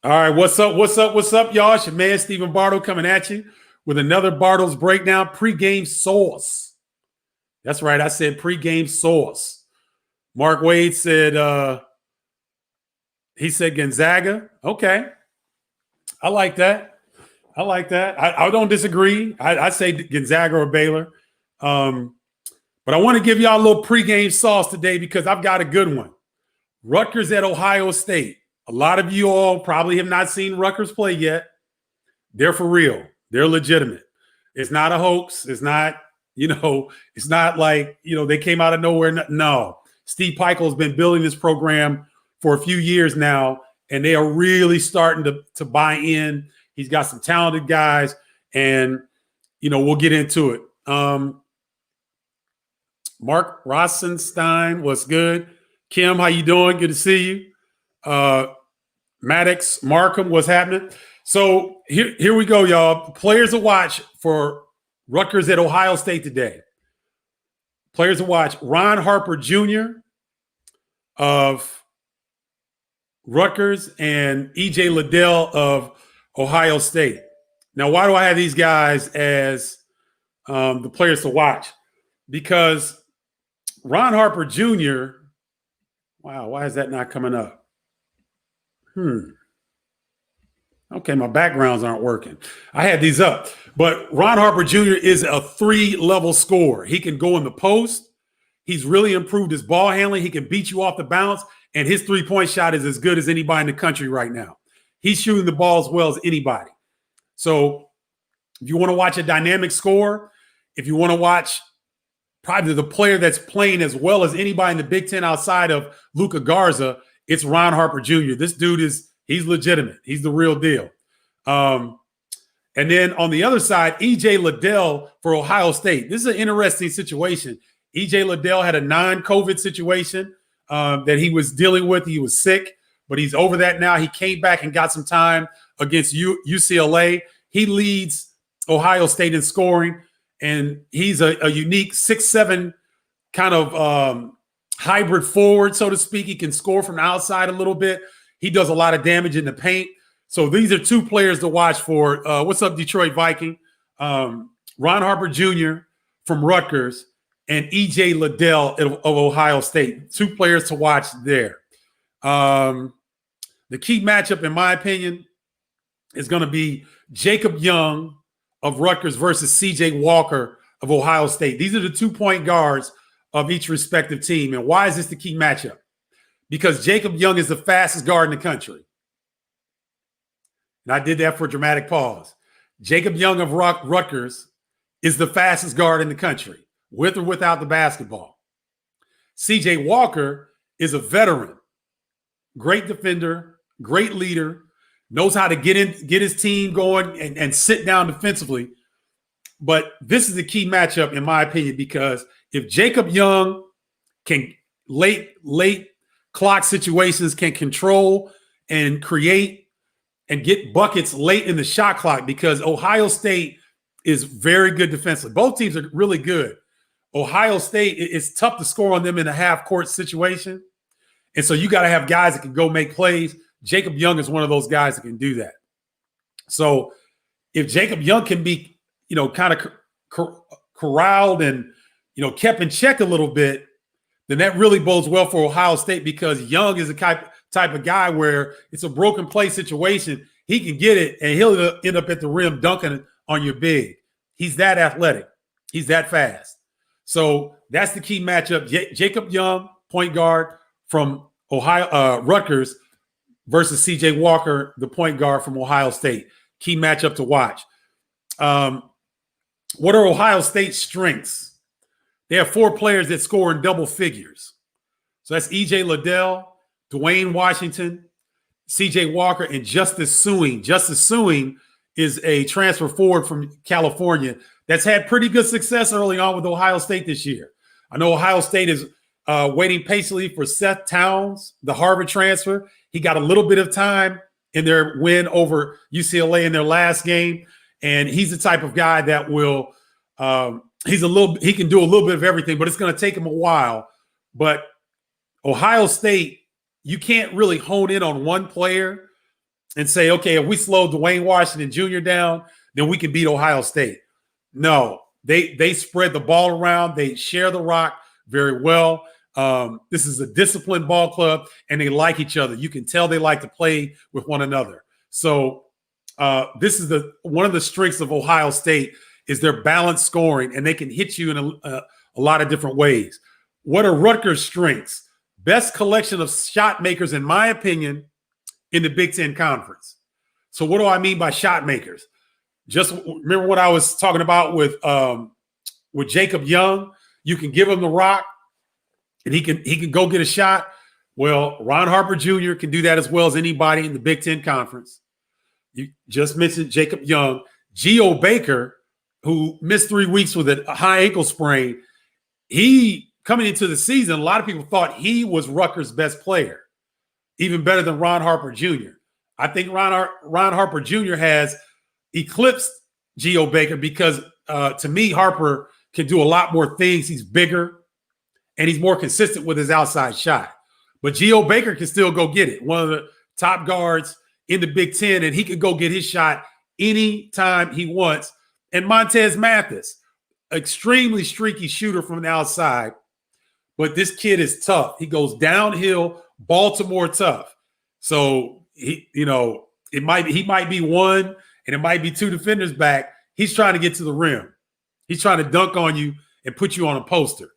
All right, what's up? What's up? What's up, y'all? It's your man, Stephen Bardo, coming at you with another Bardo's Breakdown pregame sauce. That's right, I said pregame sauce. Mark Wade said, he said Gonzaga. Okay, I like that. I like that. I don't disagree. I say Gonzaga or Baylor. But I want to give y'all a little pregame sauce today because I've got a good one. Rutgers at Ohio State. A lot of you all probably have not seen Rutgers play yet. They're for real. They're legitimate. It's not a hoax. It's not, it's not like, they came out of nowhere. No. Steve Peichel has been building this program for a few years now, and they are really starting to buy in. He's got some talented guys, and, we'll get into it. Mark Rosenstein, what's good? Kim, how you doing? Good to see you. Maddox, Markham, what's happening? So here we go, y'all. Players to watch for Rutgers at Ohio State today. Players to watch: Ron Harper Jr. of Rutgers and E.J. Liddell of Ohio State. Now, why do I have these guys as the players to watch? Because Ron Harper Jr., wow, why is that not coming up? Okay, my backgrounds aren't working. I had these up. But Ron Harper Jr. is a 3-level scorer. He can go in the post. He's really improved his ball handling. He can beat you off the bounce. And his three-point shot is as good as anybody in the country right now. He's shooting the ball as well as anybody. So if you want to watch a dynamic scorer, if you want to watch probably the player that's playing as well as anybody in the Big Ten outside of Luka Garza, it's Ron Harper Jr. This dude he's legitimate. He's the real deal. And then on the other side, E.J. Liddell for Ohio State. This is an interesting situation. E.J. Liddell had a non-COVID situation that he was dealing with. He was sick, but he's over that now. He came back and got some time against UCLA. He leads Ohio State in scoring, and he's a unique 6'7" kind of hybrid forward, so to speak. He can score from the outside a little bit. He does a lot of damage in the paint. So these are two players to watch for. What's up, Detroit Viking? Ron Harper Jr. from Rutgers and E.J. Liddell of Ohio State. Two players to watch there. The key matchup, in my opinion, is going to be Jacob Young of Rutgers versus C.J. Walker of Ohio State. These are the 2-point guards of each respective team. And why is this the key matchup? Because Jacob Young is the fastest guard in the country. And I did that for a dramatic pause. Jacob Young of Rutgers is the fastest guard in the country, with or without the basketball. C.J. Walker is a veteran, great defender, great leader, knows how to get his team going and sit down defensively. But this is the key matchup, in my opinion, because if Jacob Young can late clock situations, can control and create and get buckets late in the shot clock, because Ohio State is very good defensively. Both teams are really good. Ohio State, it's tough to score on them in a half-court situation. And so you got to have guys that can go make plays. Jacob Young is one of those guys that can do that. So if Jacob Young can be, kind of corralled and, kept in check a little bit, then that really bodes well for Ohio State, because Young is the type of guy where it's a broken play situation. He can get it, and he'll end up at the rim dunking on your big. He's that athletic. He's that fast. So that's the key matchup. Jacob Young, point guard from Rutgers, versus C.J. Walker, the point guard from Ohio State. Key matchup to watch. What are Ohio State's strengths? They have 4 players that score in double figures. So that's E.J. Liddell, Dwayne Washington, C.J. Walker, and Justice Sueing. Justice Sueing is a transfer forward from California that's had pretty good success early on with Ohio State this year. I know Ohio State is waiting patiently for Seth Towns, the Harvard transfer. He got a little bit of time in their win over UCLA in their last game, and he's the type of guy that will he can do a little bit of everything, but it's going to take him a while. But Ohio State, you can't really hone in on one player and say, okay, if we slow Dwayne Washington Jr. down, then we can beat Ohio State. No, they spread the ball around. They share the rock very well. This is a disciplined ball club, and they like each other. You can tell they like to play with one another. So this is one of the strengths of Ohio State is their balanced scoring, and they can hit you in a lot of different ways. What are Rutgers' strengths? Best collection of shot makers, in my opinion, in the Big Ten Conference. So what do I mean by shot makers? Just remember what I was talking about with Jacob Young. You can give him the rock, and he can go get a shot. Well, Ron Harper Jr. can do that as well as anybody in the Big Ten Conference. You just mentioned Jacob Young. Geo Baker, who missed 3 weeks with a high ankle sprain, he coming into the season, a lot of people thought he was Rutgers' best player, even better than Ron Harper Jr. I think Ron Harper Jr. has eclipsed Geo Baker because, to me, Harper can do a lot more things. He's bigger, and he's more consistent with his outside shot. But Geo Baker can still go get it. One of the top guards in the Big Ten, and he can go get his shot anytime he wants. And Montez Mathis, extremely streaky shooter from the outside, but this kid is tough. He goes downhill, Baltimore tough. So he might be one, and it might be two defenders back. He's trying to get to the rim. He's trying to dunk on you and put you on a poster.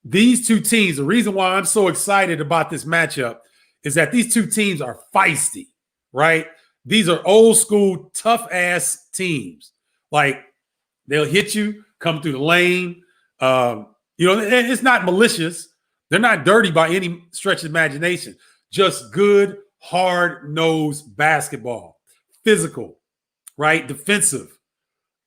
These two teams, the reason why I'm so excited about this matchup is that these two teams are feisty, right? These are old school, tough ass teams. Like they'll hit you, come through the lane. It's not malicious. They're not dirty by any stretch of imagination. Just good, hard-nosed basketball. Physical, right? Defensive.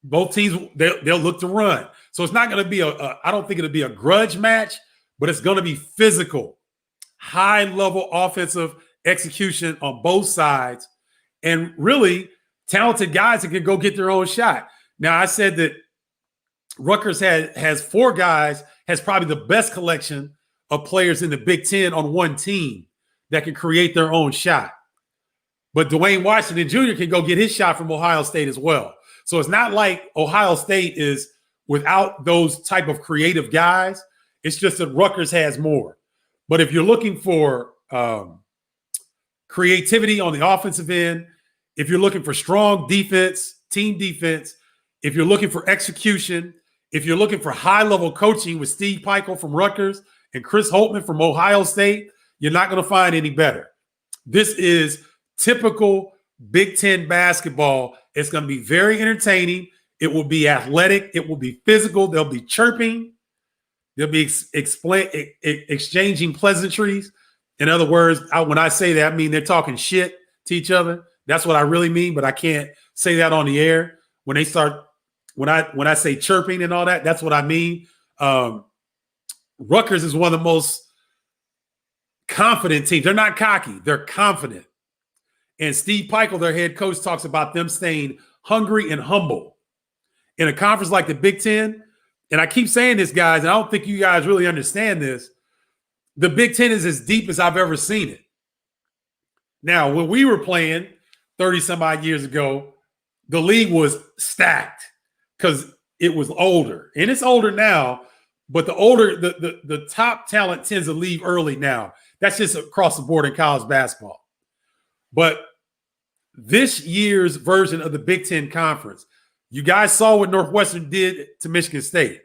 Both teams, they'll look to run. So it's not going to be I don't think it'll be a grudge match, but it's going to be physical. High-level offensive execution on both sides, and really talented guys that can go get their own shot. Now, I said that Rutgers has 4 guys, has probably the best collection of players in the Big Ten on one team that can create their own shot. But Dwayne Washington Jr. can go get his shot from Ohio State as well. So it's not like Ohio State is without those type of creative guys. It's just that Rutgers has more. But if you're looking for creativity on the offensive end, if you're looking for strong defense, team defense, if you're looking for execution, if you're looking for high-level coaching with Steve Pikiell from Rutgers and Chris Holtmann from Ohio State, you're not going to find any better. This is typical Big Ten basketball. It's going to be very entertaining. It will be athletic. It will be physical. They'll be chirping. They'll be exchanging pleasantries. In other words, when I say that, I mean they're talking shit to each other. That's what I really mean, but I can't say that on the air. When they start, when I say chirping and all that, that's what I mean. Rutgers is one of the most confident teams. They're not cocky. They're confident. And Steve Pikiell, their head coach, talks about them staying hungry and humble. In a conference like the Big Ten, and I keep saying this, guys, and I don't think you guys really understand this, the Big Ten is as deep as I've ever seen it. Now, when we were playing 30-some-odd years ago, the league was stacked because it was older. And it's older now, but the top talent tends to leave early now. That's just across the board in college basketball. But this year's version of the Big Ten Conference, you guys saw what Northwestern did to Michigan State.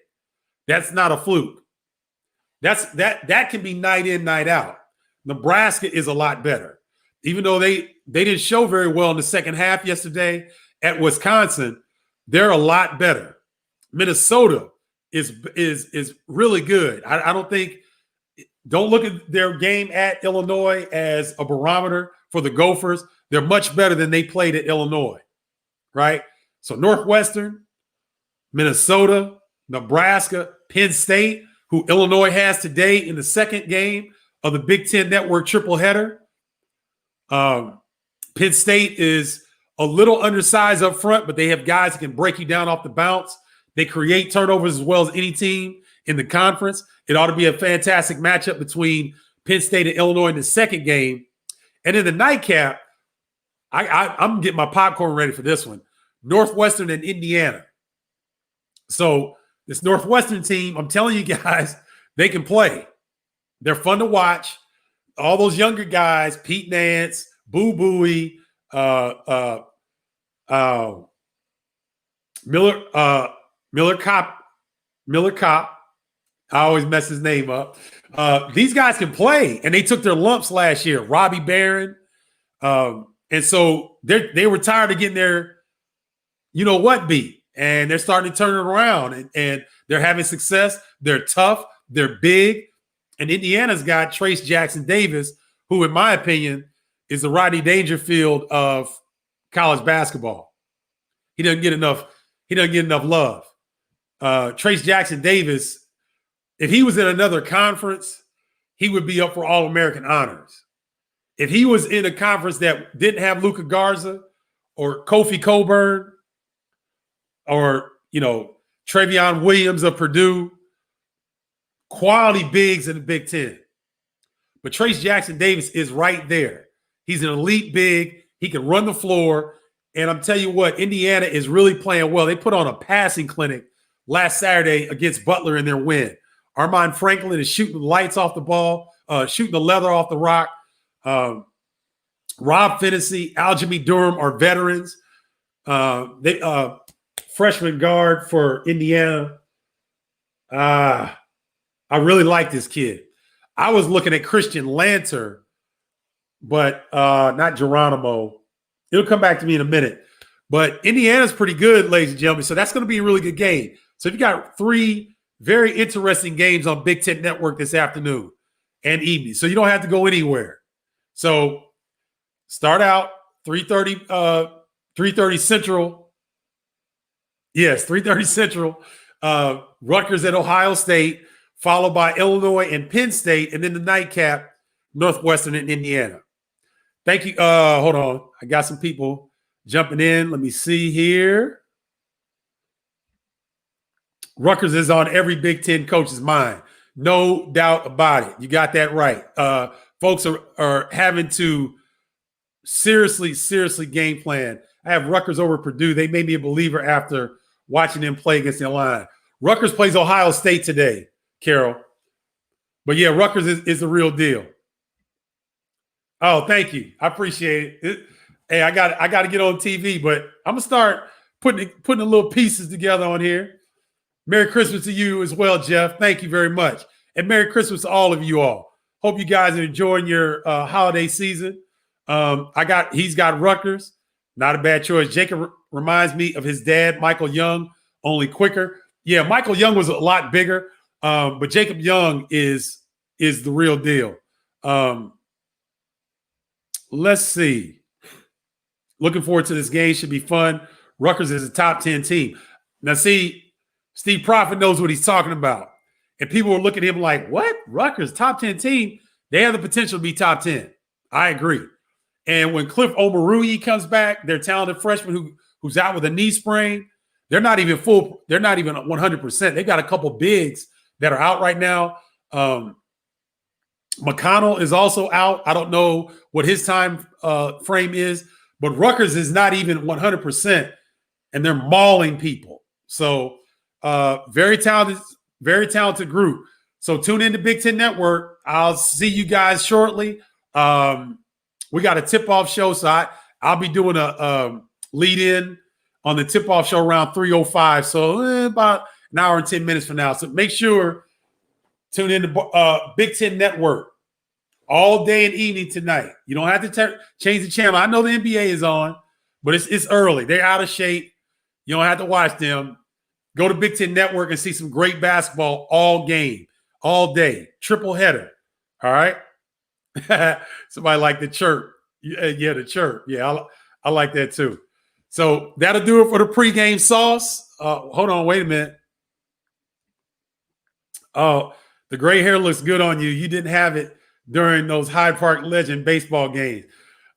That's not a fluke. That can be night in, night out. Nebraska is a lot better. Even though they didn't show very well in the second half yesterday at Wisconsin, they're a lot better. Minnesota is really good. Don't look at their game at Illinois as a barometer for the Gophers. They're much better than they played at Illinois, right? So Northwestern, Minnesota, Nebraska, Penn State, who Illinois has today in the second game of the Big Ten Network triple header. Penn State is a little undersized up front, but they have guys that can break you down off the bounce. They create turnovers as well as any team in the conference. It ought to be a fantastic matchup between Penn State and Illinois in the second game. And in the nightcap, I'm getting my popcorn ready for this one. Northwestern and Indiana. So this Northwestern team, I'm telling you guys, they can play. They're fun to watch. All those younger guys, Pete Nance, Boo Booey, Miller Cop. I always mess his name up. These guys can play, and they took their lumps last year. Robbie Barron. And so they were tired of getting their, you know what, beat. And they're starting to turn it around, and they're having success. They're tough. They're big. And Indiana's got Trace Jackson Davis, who, in my opinion, is the Rodney Dangerfield of college basketball. He doesn't get enough love. Trace Jackson Davis, if he was in another conference, he would be up for All-American honors. If he was in a conference that didn't have Luka Garza or Kofi Cockburn or, Trevion Williams of Purdue, quality bigs in the Big Ten. But Trace Jackson Davis is right there. He's an elite big. He can run the floor. And I'm telling you what, Indiana is really playing well. They put on a passing clinic last Saturday against Butler in their win. Armand Franklin is shooting the lights off the ball, shooting the leather off the rock. Rob Finney, Aljamain Durham are veterans. Freshman guard for Indiana. I really like this kid. I was looking at Christian Lanter, but not Geronimo. It'll come back to me in a minute. But Indiana's pretty good, ladies and gentlemen. So that's going to be a really good game. So you got 3 very interesting games on Big Ten Network this afternoon and evening. So you don't have to go anywhere. So start out 3:30 Central. Yes, 3:30 Central. Rutgers at Ohio State, followed by Illinois and Penn State, and then the nightcap, Northwestern and Indiana. Thank you. Hold on. I got some people jumping in. Let me see here. Rutgers is on every Big Ten coach's mind. No doubt about it. You got that right. Folks are having to seriously game plan. I have Rutgers over Purdue. They made me a believer after watching them play against the line. Rutgers plays Ohio State today, Carol. But yeah, Rutgers is the real deal. Oh, thank you. I appreciate it. Hey, I got to get on TV, but I'm gonna start putting the little pieces together on here. Merry Christmas to you as well, Jeff. Thank you very much, and Merry Christmas to all of you all. Hope you guys are enjoying your holiday season. He's got Rutgers, not a bad choice. Jacob reminds me of his dad, Michael Young, only quicker. Yeah, Michael Young was a lot bigger, but Jacob Young is the real deal. Let's see. Looking forward to this game. Should be fun. Rutgers is a top 10 team. Now, see, Steve Prophet knows what he's talking about. And people were looking at him like, what? Rutgers, top 10 team? They have the potential to be top 10. I agree. And when Cliff Omoruyi comes back, their talented freshman who's out with a knee sprain, they're not even full. They're not even 100%. They got a couple bigs that are out right now. McConnell is also out. I don't know what his time frame is, but Rutgers is not even 100%, and they're mauling people. So very talented group. So tune in to Big Ten Network. I'll see you guys shortly. We got a tip-off show, so I'll be doing a lead-in on the tip-off show around 3:05. So about an hour and 10 minutes from now. So make sure tune in to Big Ten Network all day and evening tonight. You don't have to change the channel. I know the NBA is on, but it's early. They're out of shape. You don't have to watch them. Go to Big Ten Network and see some great basketball all game, all day. Triple header. All right? Somebody like the chirp. Yeah, the chirp. Yeah, I like that too. So that'll do it for the pregame sauce. Hold on, wait a minute. Oh, the gray hair looks good on you. You didn't have it during those Hyde Park Legend baseball games.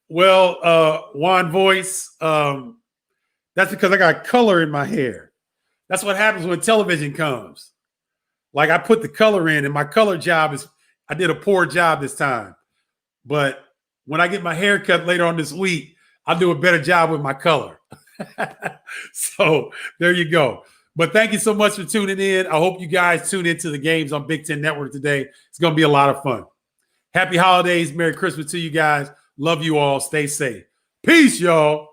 Well, Juan Voice, that's because I got color in my hair. That's what happens when television comes. Like I put the color in, and my color job I did a poor job this time. But when I get my hair cut later on this week, I'll do a better job with my color. So there you go. But thank you so much for tuning in. I hope you guys tune into the games on Big Ten Network today. It's going to be a lot of fun. Happy holidays. Merry Christmas to you guys. Love you all. Stay safe. Peace, y'all.